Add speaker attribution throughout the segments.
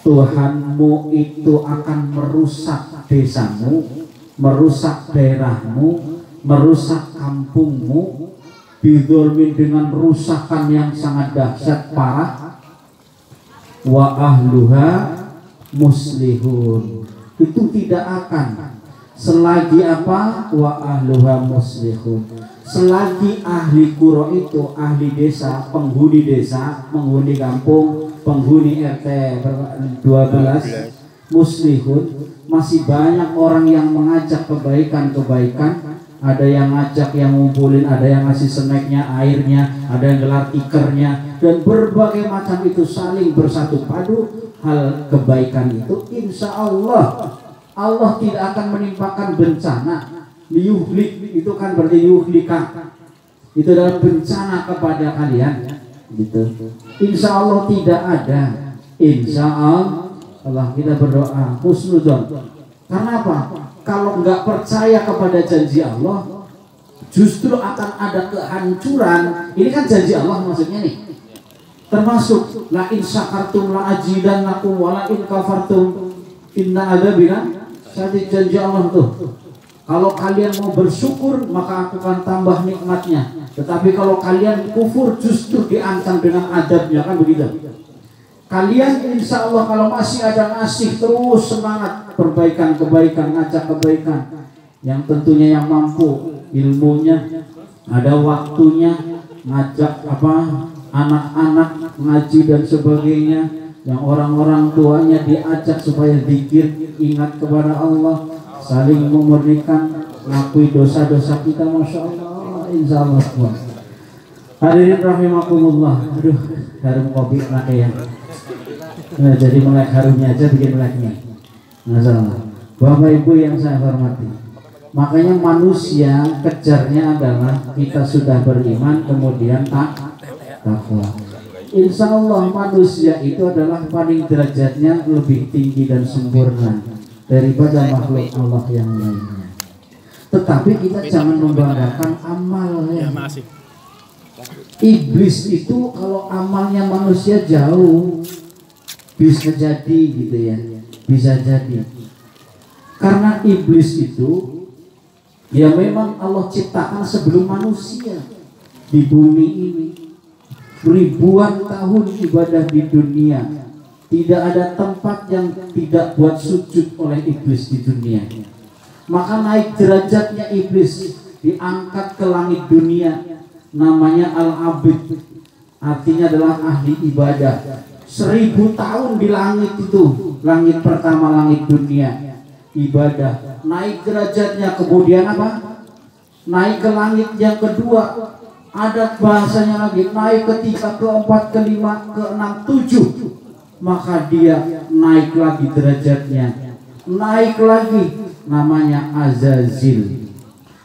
Speaker 1: Tuhanmu itu akan merusak desamu, merusak daerahmu, merusak kampungmu, bidzulmin dengan rusakan yang sangat dahsyat parah, wa ahluha muslihun, itu tidak akan selagi apa, wa ahluha muslihun, selagi ahli kuro itu, ahli desa, penghuni kampung, penghuni RT 12 muslihun, masih banyak orang yang mengajak kebaikan-kebaikan. Ada yang ngajak, yang ngumpulin, ada yang ngasih snacknya, airnya, ada yang gelar tikernya, dan berbagai macam itu saling bersatu padu. Hal kebaikan itu insya Allah tidak akan menimpakan bencana. Liyuhlik itu kan berarti yuhlika, itu adalah bencana kepada kalian gitu. Insya Allah tidak ada. Insya Allah kita berdoa husnudzon. Karena apa? Kalau nggak percaya kepada janji Allah, justru akan ada kehancuran. Ini kan janji Allah maksudnya nih. Termasuk la in syakartum la azidannakum wa la in kafartum inna adzabina syadid, janji Allah tuh. Kalau kalian mau bersyukur maka aku akan tambah nikmatnya. Tetapi kalau kalian kufur justru diancam dengan adabnya, kan begitu. Kalian insya Allah kalau masih ada ngasih terus semangat perbaikan-kebaikan, ngajak kebaikan, yang tentunya yang mampu ilmunya, ada waktunya ngajak anak-anak ngaji dan sebagainya, yang orang-orang tuanya diajak supaya zikir, ingat kepada Allah, saling memurnikan, ngakui dosa-dosa kita, masya Allah, insya Allah. Hadirin rahimakumullah. Aduh, harum kopi pakai ya. Nah, jadi melek harumnya aja bikin meleknya. Masalah. Bapak Ibu yang saya hormati, makanya manusia kejarnya adalah kita sudah beriman kemudian takwa. Insya Allah manusia itu adalah paling derajatnya lebih tinggi dan sempurna daripada makhluk Allah yang lainnya. Tetapi kita jangan membanggakan amal ya. Iblis itu kalau amalnya manusia jauh, bisa jadi gitu ya, bisa jadi. Karena iblis itu ya memang Allah ciptakan sebelum manusia di bumi ini. Ribuan tahun ibadah di dunia, tidak ada tempat yang tidak buat sujud oleh iblis di dunia. Maka naik derajatnya iblis, diangkat ke langit dunia, namanya Al-Abid, artinya adalah ahli ibadah. 1000 tahun di langit itu, langit pertama, langit dunia, ibadah. Naik derajatnya, kemudian apa? Naik ke langit yang kedua, ada bahasanya lagi, naik ke-3, ke-4, ke-5, ke-6, 7. Maka dia naik lagi derajatnya, naik lagi, namanya Azazil.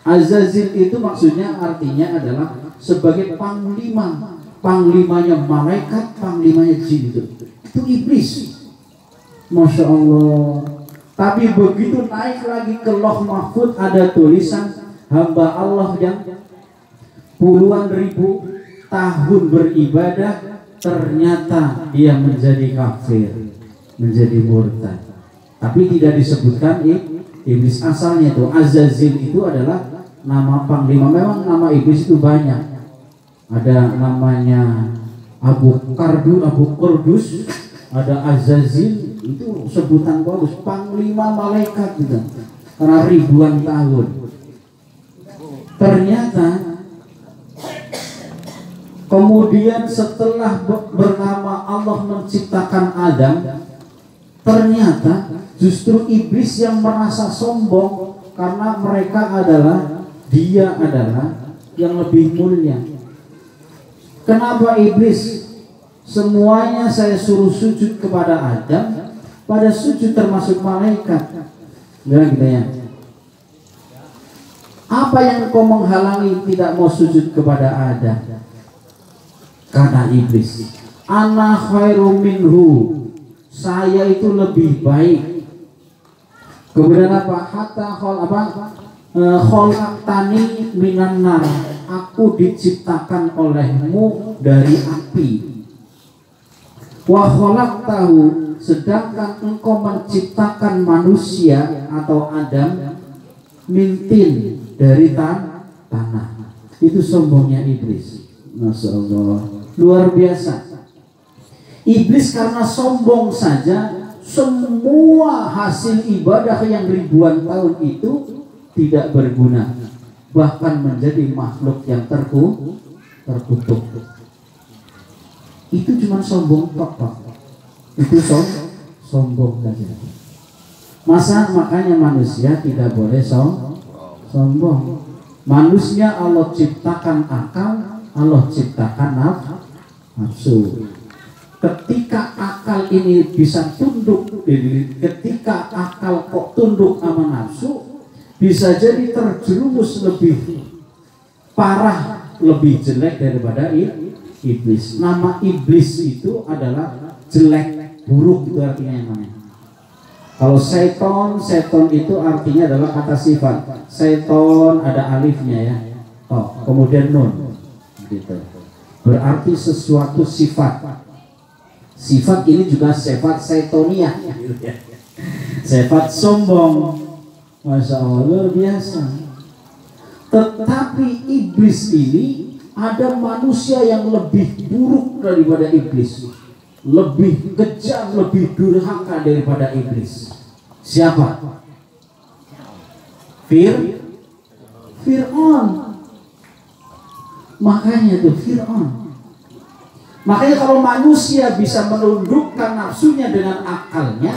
Speaker 1: Azazil itu maksudnya artinya adalah sebagai panglima, panglimanya malaikat, panglimanya jin, itu iblis. Masya Allah. Tapi begitu naik lagi ke Lauh Mahfud ada tulisan hamba Allah yang puluhan ribu tahun beribadah, ternyata dia menjadi kafir, menjadi murtad. Tapi tidak disebutkan iblis asalnya itu. Azazil itu adalah nama panglima. Memang nama iblis itu banyak. Ada namanya Abu Qurdus, ada Azazil, itu sebutan bagus, panglima malaikat gitu. Karena ribuan tahun. Ternyata kemudian setelah bernama Allah menciptakan Adam, ternyata justru iblis yang merasa sombong karena dia adalah yang lebih mulia. Kenapa iblis? Semuanya saya suruh sujud kepada Adam, pada sujud termasuk malaikat. Bilang gitu ya. Apa yang kau menghalangi tidak mau sujud kepada Adam? Karena iblis. Ana khairum minhu, saya itu lebih baik. Kemudian apa? Hatta khalaqtani minan nar, aku diciptakan olehmu dari api. Wa khalaqtahu, sedangkan engkau menciptakan manusia atau Adam min tin, dari tanah. Itu sombongnya iblis. Masya Allah, luar biasa. Iblis karena sombong saja, semua hasil ibadah yang ribuan tahun itu tidak berguna, bahkan menjadi makhluk yang terkutuk. Itu cuma sombong tok. Itu sombong saja. Makanya manusia tidak boleh sombong. Manusia Allah ciptakan akal, Allah ciptakan nafsu. Ketika akal ini bisa tunduk, ketika akal kok tunduk sama nafsu, bisa jadi terjerumus lebih parah, lebih jelek daripada iblis. Nama iblis itu adalah jelek, buruk, itu artinya yang mana? Kalau seton itu artinya adalah kata sifat. Seton ada alifnya ya. Kemudian nun. Gitu. Berarti sesuatu sifat. Sifat ini juga sifat setonia. Sifat sombong. Masya Allah, luar biasa. Tetapi iblis ini, ada manusia yang lebih buruk daripada iblis, lebih kejam, lebih durhaka daripada iblis. Siapa? Fir'aun. Makanya itu Fir'aun. Makanya kalau manusia bisa menundukkan nafsunya dengan akalnya,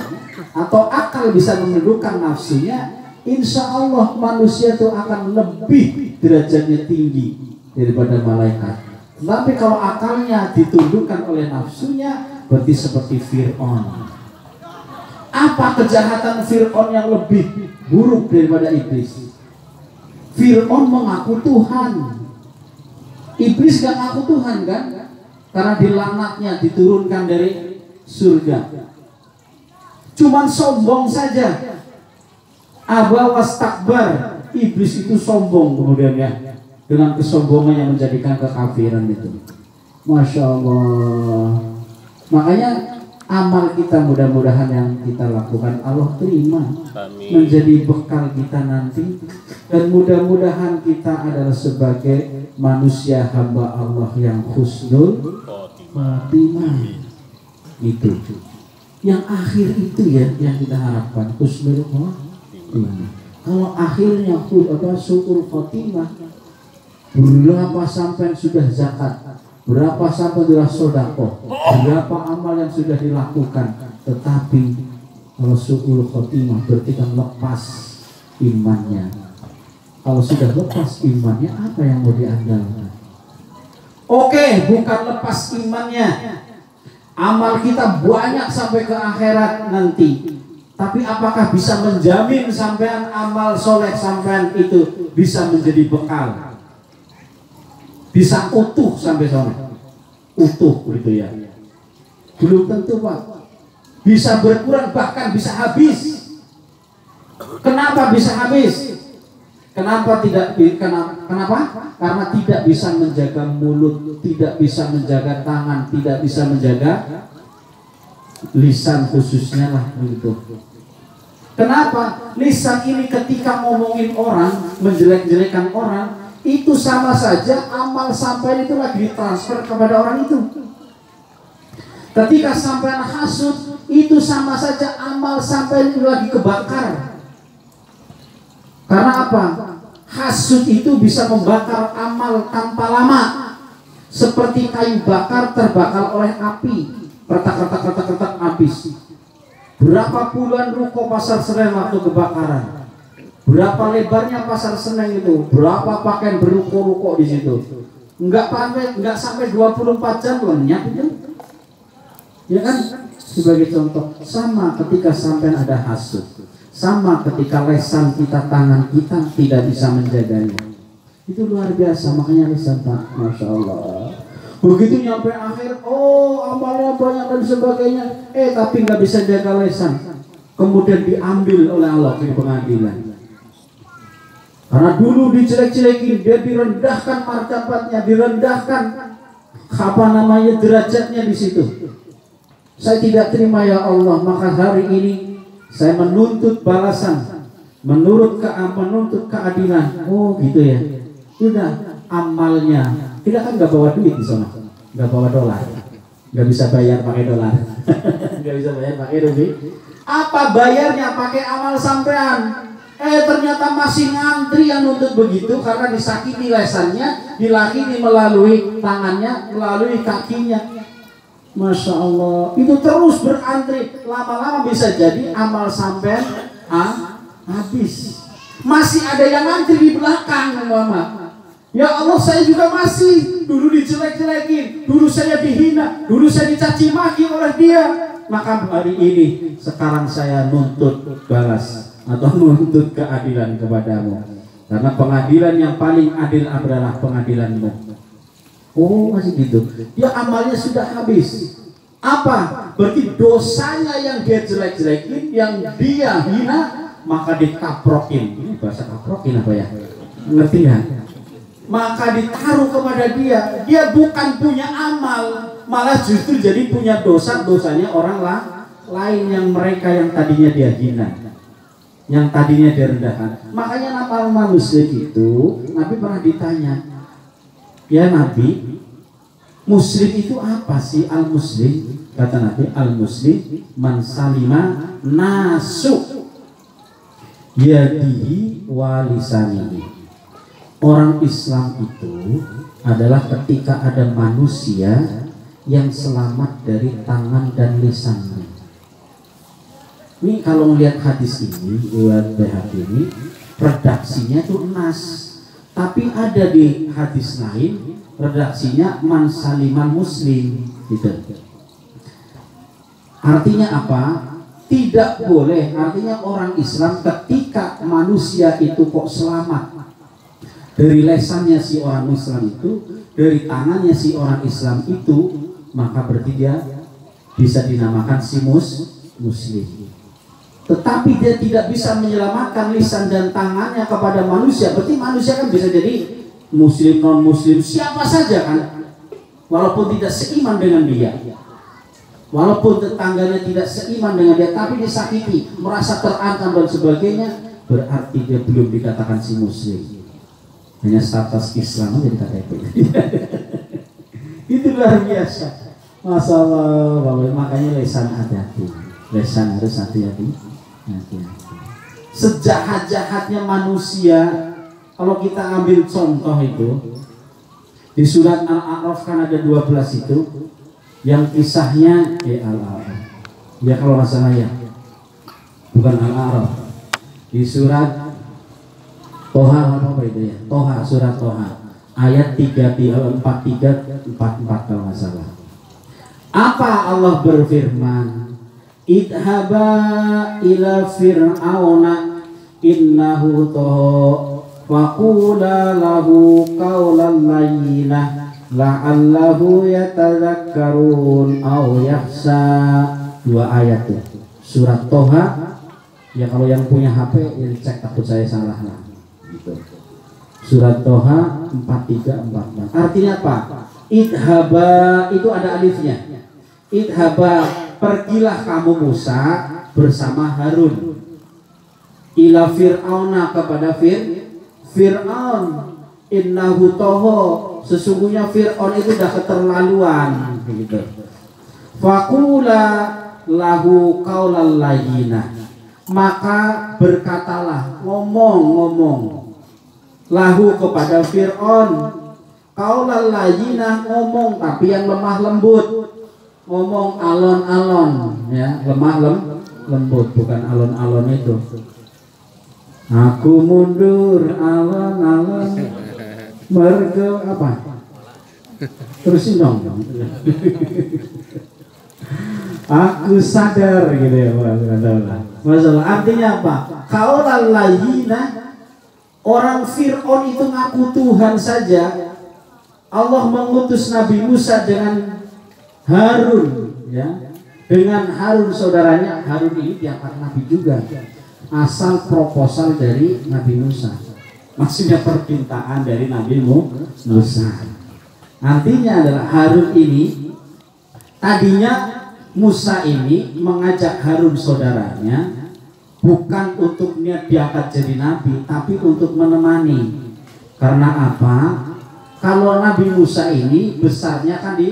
Speaker 1: atau akal bisa menundukkan nafsunya, insya Allah manusia itu akan lebih derajatnya tinggi daripada malaikat. Tapi kalau akalnya ditundukkan oleh nafsunya, berarti seperti Fir'aun. Apa kejahatan Fir'aun yang lebih buruk daripada iblis? Fir'aun mengaku Tuhan. Iblis gak ngaku Tuhan kan? Karena dilaknatnya, diturunkan dari surga. Cuman sombong saja. Aba wastakbar. Iblis itu sombong kemudian ya, dengan kesombongan yang menjadikan kekafiran itu. Masya Allah. Makanya amal kita mudah-mudahan yang kita lakukan Allah terima. Amin. Menjadi bekal kita nanti. Dan mudah-mudahan kita adalah sebagai manusia hamba Allah yang husnul khatimah. Itu yang akhir itu ya yang kita harapkan, husnul khatimah. Kalau akhirnya syukur khatimah, berapa sampai sudah zakat, berapa sampai sudah sedekah, berapa amal yang sudah dilakukan, tetapi kalau syukur khatimah berarti kan lepas imannya. Kalau sudah lepas imannya, apa yang mau diandalkan? Oke, bukan lepas imannya. Amal kita banyak sampai ke akhirat nanti. Tapi apakah bisa menjamin sampean amal soleh sampean itu bisa menjadi bekal? Bisa utuh sampai soleh? Utuh gitu ya. Belum tentu Pak. Bisa berkurang, bahkan bisa habis. Kenapa bisa habis? Kenapa? Karena tidak bisa menjaga mulut, tidak bisa menjaga tangan, tidak bisa menjaga lisan khususnya lah begitu. Kenapa? Lisan ini ketika ngomongin orang, menjelek-jelekan orang, itu sama saja amal sampai itu lagi ditransfer kepada orang itu. Ketika sampai hasud, itu sama saja amal sampai itu lagi kebakar. Karena apa? Hasud itu bisa membakar amal tanpa lama, seperti kayu bakar terbakar oleh api, retak habis. Berapa puluhan ruko pasar Senen waktu kebakaran? Berapa lebarnya pasar Senen itu? Berapa pakaian beruko-ruko di situ? Enggak sampai 24 jam lenyap itu. Ya kan? Sebagai contoh, sama ketika sampai ada hasud. Sama ketika lisan kita, tangan kita tidak bisa menjaganya. Itu luar biasa, makanya lisan Pak, Masya Allah. Begitu nyampe akhir, amalnya banyak dan sebagainya, tapi nggak bisa jaga lisan. Kemudian diambil oleh Allah di pengadilan. Karena dulu dijelek-jelekin, dia direndahkan martabatnya, direndahkan derajatnya di situ. Saya tidak terima ya Allah, maka hari ini saya menuntut balasan, menuntut keadilan. Oh gitu ya. Sudah amalnya. Kita kan nggak bawa duit di sana, nggak bawa dolar, nggak bisa bayar pakai dolar, nggak bisa bayar pakai duit. Apa bayarnya? Pakai amal sampean. Ternyata masih ngantri yang nuntut begitu karena disakiti lesannya, dilakini melalui tangannya, melalui kakinya. Masya Allah, itu terus berantri, lama-lama bisa jadi amal sampean habis. Masih ada yang ngantri di belakang, Mama. Ya Allah, saya juga masih dulu dijelek-jelekin, dulu saya dihina, dulu saya dicaci maki oleh dia. Maka hari ini sekarang saya nuntut balas atau menuntut keadilan kepadamu, karena pengadilan yang paling adil adalah pengadilanmu. Oh masih gitu, dia amalnya sudah habis. Apa? Berarti dosanya yang dia jelek-jelekin, yang dia hina, maka dikaprokin. Ini bahasa kaprokin apa ya? Ngerti nggak? Maka ditaruh kepada dia. Dia bukan punya amal, malah justru jadi punya dosa. Dosanya orang lain, yang mereka yang tadinya dia hina, yang tadinya dia rendahkan. Makanya nama manusia itu, Nabi pernah ditanya, ya Nabi, Muslim itu apa sih? Al-Muslim, kata Nabi, Al-Muslim man salima nasu yadihi walisanihi. Orang Islam itu adalah ketika ada manusia yang selamat dari tangan dan lisannya. Ini kalau melihat hadis ini, riwayat Baihaqi ini, redaksinya itu nas. Tapi ada di hadis lain, redaksinya man saliman muslim, gitu. Artinya apa? Tidak boleh, artinya orang Islam ketika manusia itu kok selamat dari lesannya si orang Islam itu, dari tangannya si orang Islam itu, maka berarti dia bisa dinamakan si muslim. Tetapi dia tidak bisa menyelamatkan lisan dan tangannya kepada manusia. Berarti manusia kan bisa jadi muslim, non muslim, siapa saja kan, walaupun tidak seiman dengan dia, walaupun tetangganya tidak seiman dengan dia, tapi disakiti, merasa terancam dan sebagainya, berarti dia belum dikatakan si muslim. Hanya status Islam aja di KTP. Itu luar biasa. Masalah, makanya lesan hati-hati. Lesan harus hati-hati. Sejahat-jahatnya manusia, kalau kita ambil contoh itu, di surat Al-A'raf kan ada 12 itu, yang kisahnya Al-A'raf. Ya kalau masalah ya, bukan Al-A'raf. Di surat Toha apa itu ya? Toha, surat Toha ayat 43, 44 kalau nggak salah. Apa Allah berfirman? Idhaba ila fir'auna innahu tagha faqula lahu qawlan layyinah la'allahu yatadzakkarun aw yakhsha. 2 ayat tuh. Surat Toha. Ya kalau yang punya HP ya cek, takut saya salah lah. Surat Toha 43, 44. Artinya apa? Idhaba itu ada alifnya. Idhaba, pergilah kamu Musa bersama Harun. Ila fir'auna, kepada Fir'aun. Innahu toho, sesungguhnya Fir'aun itu dah keterlaluan begitu. Faqula lahu qaulal layyinah, maka berkatalah, ngomong lahu kepada Fir'aun, qaulal layyinah, ngomong tapi yang lemah lembut, ngomong alon-alon ya, lemah lembut, bukan alon-alon itu. Aku mundur alon-alon mergo apa? Terusin dong. Aku sadar gitu ya, masalah artinya apa? Qaulal layyinah, orang Fir'aun itu ngaku Tuhan saja. Allah mengutus Nabi Musa dengan Harun ya, dengan Harun saudaranya. Harun ini diangkat Nabi juga, asal proposal dari Nabi Musa, maksudnya permintaan dari Nabi Musa. Artinya adalah Harun ini tadinya Musa ini mengajak Harun saudaranya bukan untuk niat diangkat jadi nabi, tapi untuk menemani. Karena apa? Kalau Nabi Musa ini besarnya kan di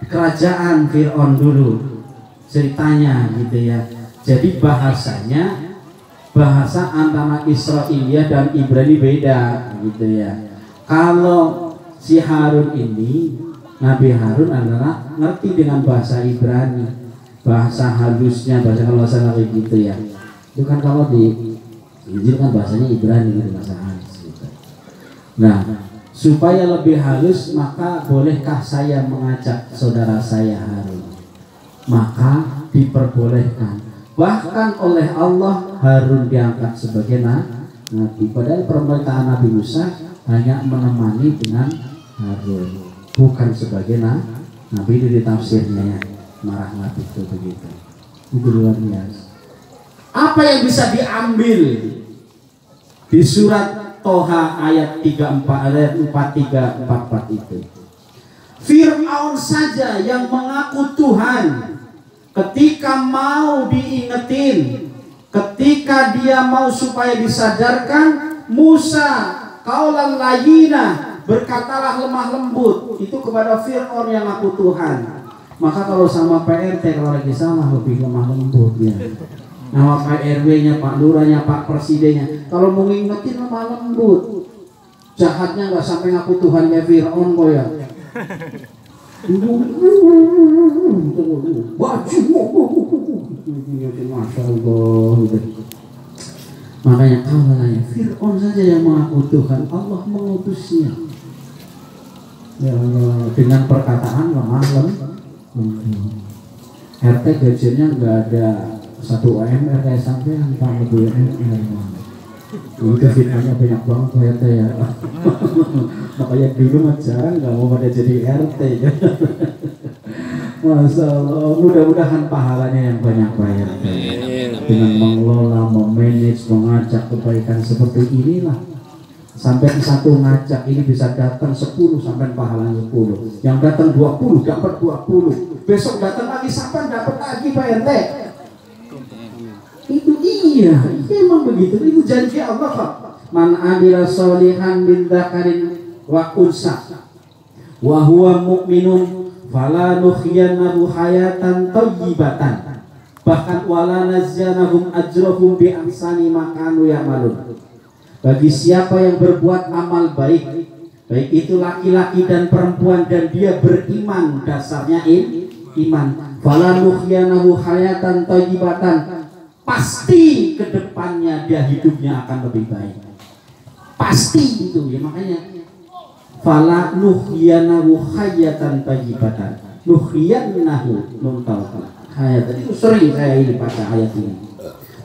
Speaker 1: kerajaan Fir'aun dulu ceritanya gitu ya. Jadi bahasanya bahasa antara Israiliyah dan Ibrani beda gitu ya. Kalau si Harun ini, Nabi Harun adalah ngerti dengan bahasa Ibrani, bahasa halusnya, bahasa kalau kayak gitu ya. Itu kan kalau di Injil kan bahasanya Ibrani gitu, bahasa halus gitu. Nah, supaya lebih halus, maka bolehkah saya mengajak saudara saya Harun? Maka diperbolehkan. Bahkan oleh Allah Harun diangkat sebagai nabi. Padahal pemerintahan Nabi Musa hanya menemani dengan Harun, bukan sebagai nabi. Itu di tafsirnya ya, marah nabi itu begitu. Itu luar biasa. Apa yang bisa diambil di surat Toha ayat 34, ayat 4344 itu? Fir'aun saja yang mengaku Tuhan, ketika mau diingetin, ketika dia mau supaya disadarkan, Musa kaulan layyina, berkatalah lemah lembut itu kepada Fir'aun yang ngaku Tuhan. Maka kalau sama PRT, kalau lagi sama lebih lemah lembut ya. Nama Pak RW-nya, Pak Lurahnya, Pak Presidennya, kalau mau ngingetin lemah lembut. Jahatnya nggak sampai ngaku Tuhan ya Fir'aun kok ya. Masya Allah. Makanya awalnya Fir'aun saja yang mengaku Tuhan, Allah mengutusnya. Ya Allah, dengan perkataan lemah lembut. RT gajinya nggak ada 1 UMR kayak sampean Pak, lebih UMR. Itu fitnahnya banyak banget RT ya. Makanya dulu mah jarang nggak mau pada jadi RT. Masya Allah, mudah-mudahan pahalanya yang banyak Pak RT. Dengan mengelola, memanage, mengajak kebaikan seperti inilah. Sampai satu ngajak ini bisa datang 10 sampai pahalanya 10. Yang datang 20 dapat 20. Besok datang lagi sampai dapat lagi Pak RT. Itu iya, memang begitu. Itu janji Allah Pak. Man amila sholihan min dzakarin wa unsa wa huwa mu'minun fala nuhyiyannahu hayatan thayyibatan. Bahkan wala nazyanahum ajrahum bi ahsani ma kanu ya'malun. Bagi siapa yang berbuat amal baik, baik itu laki-laki dan perempuan, dan dia beriman, dasarnya iman, fala nuhyiyannahu hayatan thayyibatan, pasti kedepannya dia hidupnya akan lebih baik, pasti itu ya. Makanya fala nuhyanahu hayatan tayyibatan, nuhyanahu nuntaukan hayatan. Itu sering saya ini pada ayat ini.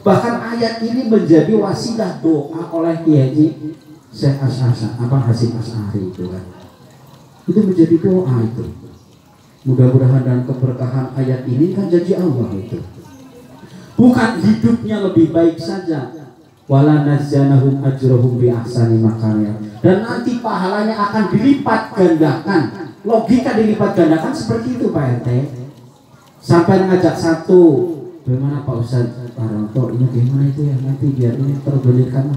Speaker 1: Bahkan ayat ini menjadi wasilah doa oleh Kiai Syekh Hasyim Asy'ari itu kan. Itu menjadi doa itu. Mudah-mudahan dan keberkahan ayat ini kan janji Allah itu. Bukan hidupnya lebih baik saja, wala nazyanahum ajrahum bi ahsani ma kanu, dan nanti pahalanya akan dilipat gandakan. Logika dilipat gandakan seperti itu Pak RT. Sampai ngajak satu, bagaimana Pak Ustaz Paranto, ini gimana itu ya, nanti biar ini tergolirkan,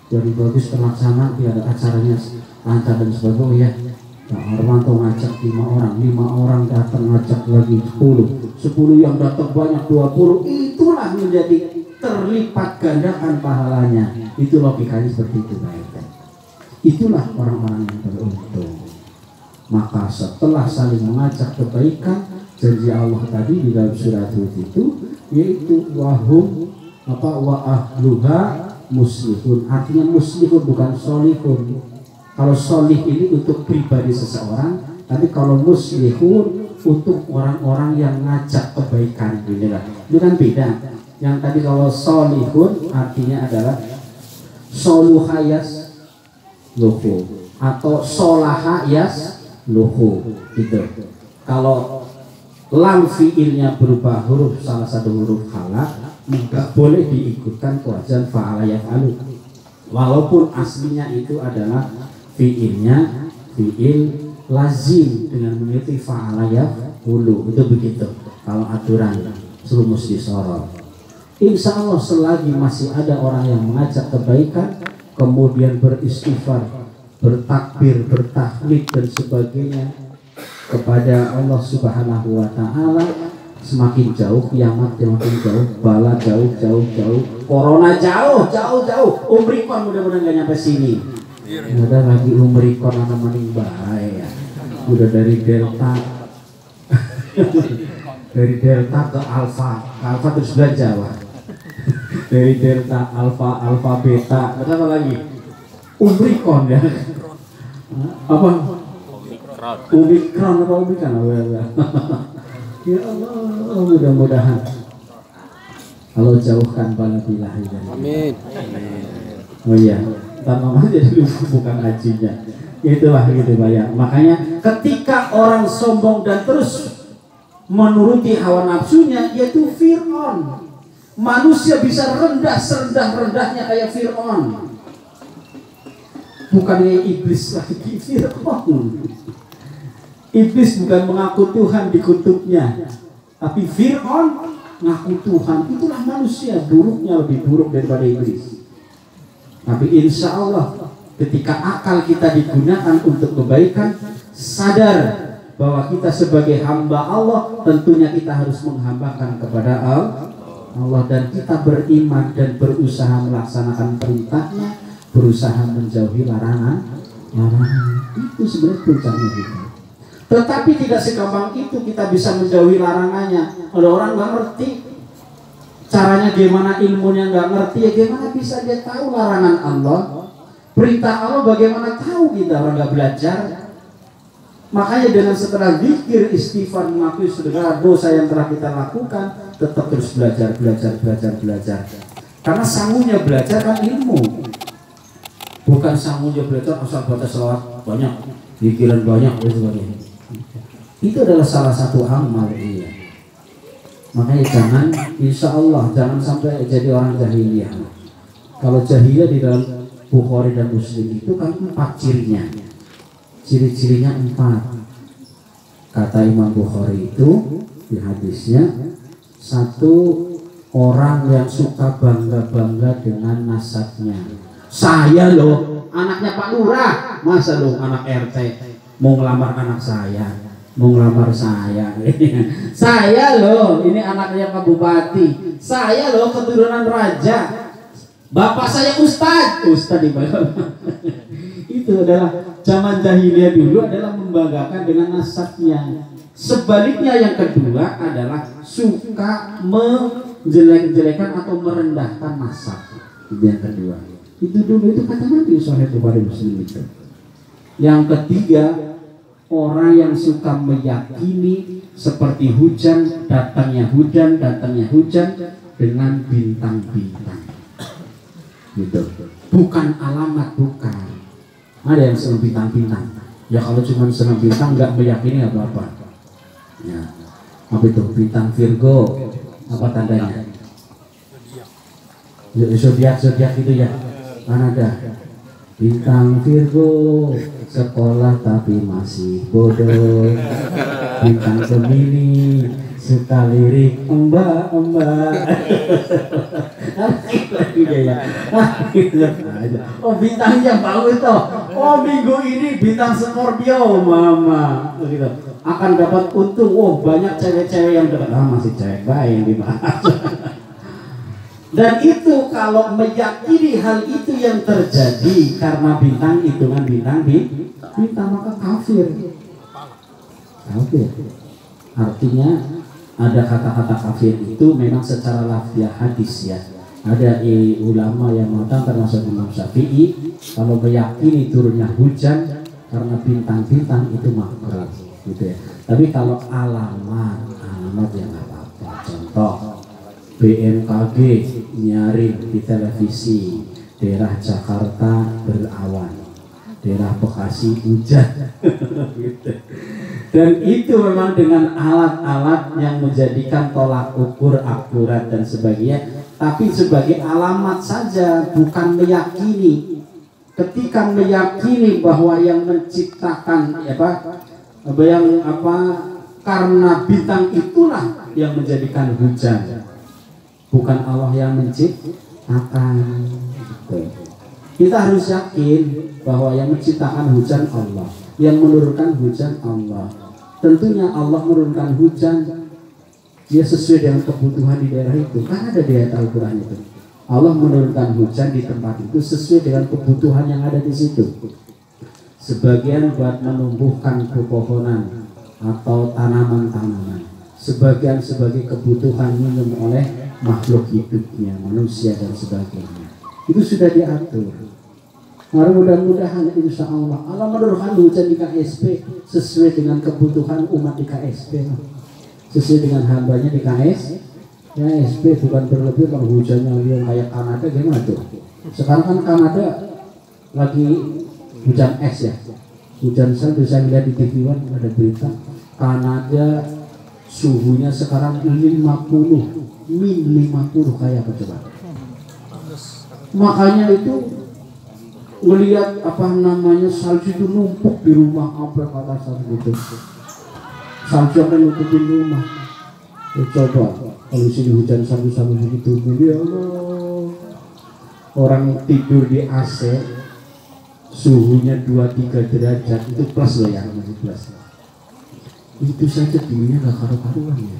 Speaker 1: biar bagus terlaksana, biar acaranya lancar dan sebagainya. Pak Arwanto ngajak 5 orang datang, ngajak lagi 10 yang datang banyak 20, itulah menjadi terlipat gandakan pahalanya. Itu logikanya seperti itu Pak. Itulah orang-orang yang beruntung. Maka setelah saling mengajak kebaikan, janji Allah tadi di dalam surat Hud itu, yaitu wahum wa ahluha muslihun. Artinya muslihun bukan solihun. Kalau solih ini untuk pribadi seseorang, tapi kalau muslihun untuk orang-orang yang ngajak kebaikan, itu kan beda. Yang tadi kalau solihun artinya adalah soluhayas luhu atau solahayas luhu gitu. Kalau lam fiilnya berubah huruf, salah satu huruf halak, maka boleh diikutkan wazan fa'ala yaf'alu, walaupun aslinya itu adalah fiilnya fiil lazim dengan mengikuti fa'ala yaf'ulu, itu begitu. kalau aturan serumus disorot. Insya Allah selagi masih ada orang yang mengajak kebaikan, kemudian beristighfar, bertakbir, bertahlil dan sebagainya kepada Allah Subhanahu wa Ta'ala, semakin jauh kiamat, semakin jauh bala, jauh, corona jauh, Omikron mudah-mudahan gak nyampe sini. Ada lagi Omikron anak maning bahaya. Udah dari Delta dari Delta ke Alpha terus belajar. Dari Delta, Alpha, Beta, apa lagi? Omikron ya. Apa? Omikron. Ya Allah, mudah-mudahan kalau jauhkan bala billahi. Amin. Oh iya, mama jadi lupa bukan hajinya. Itulah gitu Pak ya. Makanya ketika orang sombong dan terus menuruti hawa nafsunya, yaitu Fir'aun. Manusia bisa rendah serendah-rendahnya kayak Fir'aun. Bukannya iblis lagi, Fir'aun. Iblis bukan mengaku Tuhan di kutubnya, tapi Fir'aun ngaku Tuhan. Itulah manusia, buruknya lebih buruk daripada iblis. Tapi insya Allah ketika akal kita digunakan untuk kebaikan, sadar bahwa kita sebagai hamba Allah tentunya kita harus menghambakan kepada Allah, dan kita beriman dan berusaha melaksanakan perintahnya, berusaha menjauhi larangan. Itu sebenarnya puncaknya kita. Tetapi tidak segampang itu kita bisa menjauhi larangannya. Ada orang nggak ngerti caranya gimana, ilmunya nggak ngerti, ya gimana bisa dia tahu larangan Allah, perintah Allah bagaimana tahu kita orang nggak belajar. Makanya dengan setelah zikir, istighfar, mengakui segala dosa yang telah kita lakukan, tetap terus belajar. Karena sangunya belajar kan ilmu, bukan sangunya belajar asal baca selawat banyak, zikiran banyak dan sebagainya. Itu adalah salah satu amal. Iya. Makanya jangan, insya Allah jangan sampai jadi orang jahiliyah. Kalau jahiliyah di dalam Bukhari dan Muslim itu kan 4 cirinya. Ciri-cirinya 4. Kata Imam Bukhari itu di hadisnya, 1, orang yang suka bangga-bangga dengan nasabnya. Saya loh anaknya Pak Lurah, masa loh anak RT mau ngelamar anak saya, mau ngelamar saya. Saya loh ini anaknya Pak Bupati, saya loh keturunan raja, bapak saya Ustadz di bawah. Itu adalah zaman jahiliyah dulu, adalah membanggakan dengan nasabnya. Sebaliknya yang kedua adalah suka menjelek-jelekan atau merendahkan nasab. Itu yang kedua. Itu dulu, itu kata Nabi Sahih Bukhari Muslim itu. Yang ketiga, orang yang suka meyakini seperti hujan datangnya hujan dengan bintang-bintang. Gitu. Bukan alamat, bukan. Ada yang senang bintang-bintang. Ya kalau cuma senang bintang nggak meyakini apa-apa. Ya. Apa itu bintang Virgo? Apa tandanya? Zodiak itu ya. Mana ada? Bintang Virgo, sekolah tapi masih bodoh. Bintang Gemini, suka lirik mbak. Oh bintangnya bagus toh. Oh minggu ini bintang Scorpio mama gitu. Akan dapat untung. Oh banyak cewek-cewek yang dekat. Masih cewek baik yang dibahas. Dan itu kalau meyakini hal itu yang terjadi karena bintang, hitungan bintang maka kafir. Artinya ada kata-kata kafir itu memang secara lafziah hadis ya. Ada ulama yang mengatakan termasuk Imam Syafi'i, kalau meyakini turunnya hujan karena bintang-bintang itu makruh gitu ya. Tapi kalau alamat yang apa-apa. Contoh BMKG nyaring di televisi daerah Jakarta berawan, daerah Bekasi hujan. Gitu. Dan itu memang dengan alat-alat yang menjadikan tolak ukur akurat dan sebagainya, tapi sebagai alamat saja, bukan meyakini. Ketika meyakini bahwa yang menciptakan karena bintang itulah yang menjadikan hujan, bukan Allah yang menciptakan. Kita harus yakin bahwa yang menciptakan hujan Allah, yang menurunkan hujan Allah. Tentunya Allah menurunkan hujan, dia sesuai dengan kebutuhan di daerah itu. Kan ada di ayat Al-Quran itu, Allah menurunkan hujan di tempat itu sesuai dengan kebutuhan yang ada di situ. Sebagian buat menumbuhkan pepohonan atau tanaman-tanaman, sebagian sebagai kebutuhan minum oleh makhluk hidupnya, manusia dan sebagainya. Itu sudah diatur. Mari mudah-mudahan insya Allah Allah menurunkan hujan di KSP sesuai dengan kebutuhan umat di KSP, sesuai dengan hambanya di KSP. Ya SP bukan berlebih. Kalau hujannya yang kayak Kanada gimana tuh? Sekarang kan Kanada lagi hujan es ya, hujan salju. Saya lihat di TV One ada berita Kanada suhunya sekarang 50, min 50 kayak apa coba? Makanya itu ngelihat apa namanya salju itu numpuk di rumah, apa kata salju itu, salju akan nutupin rumah. Ya, coba kalau sini hujan salju-salju begitu, ya Allah, orang tidur di AC suhunya 2-3 derajat itu plus loh ya, masih plus. Itu saja dunia gak karu-karuan ya.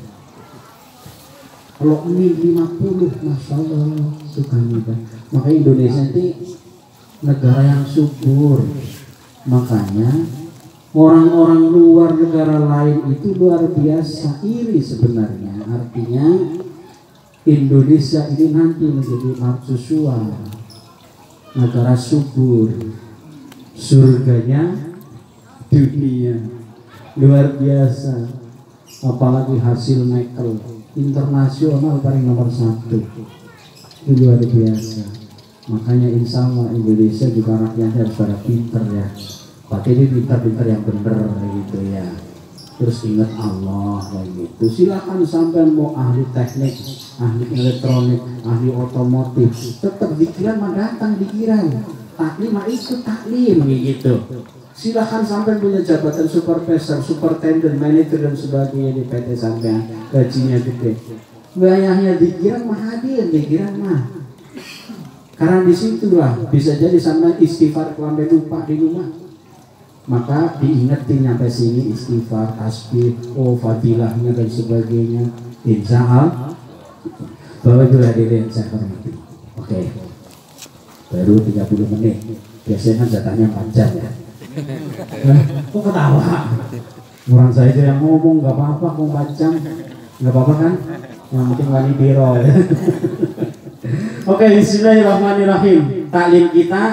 Speaker 1: Kalau min 50, masya Allah, sukanya kan. Maka Indonesia ini negara yang subur. Makanya orang-orang luar negara lain itu luar biasa iri sebenarnya. Artinya Indonesia ini nanti menjadi mercusuar, negara subur, surganya dunia, luar biasa. Apalagi hasil nikel internasional paling nomor 1, itu luar biasa. Makanya insya Allah Indonesia juga rakyatnya harus pada pinter ya, pakai ini pinter-pinter yang bener gitu ya. Terus ingat Allah kayak gitu. Silakan sampai mau ahli teknik, ahli elektronik, ahli otomotif, tetap pikiran mah datang pikiran. Taklim mah ikut taklim gitu. Silakan sampai punya jabatan supervisor, superintendent, manager dan sebagainya di PT sampean, gajinya gede. Bayarnya pikiran mah hadir, pikiran mah. Karena disitulah bisa jadi sampai istighfar sampai lupa di rumah. Maka diingetin sampai sini istighfar, tasbih, oh fadilahnya dan sebagainya. Insya Allah Bapak juga hadirin saya hormati. Oke, baru 30 menit. Biasanya kan jatahnya panjang ya. Kok ketawa? Orang saya aja yang ngomong, nggak apa-apa, kok panjang, nggak apa-apa kan? Yang penting wani biro. Oke, bismillahirrahmanirrahim. Taklim kita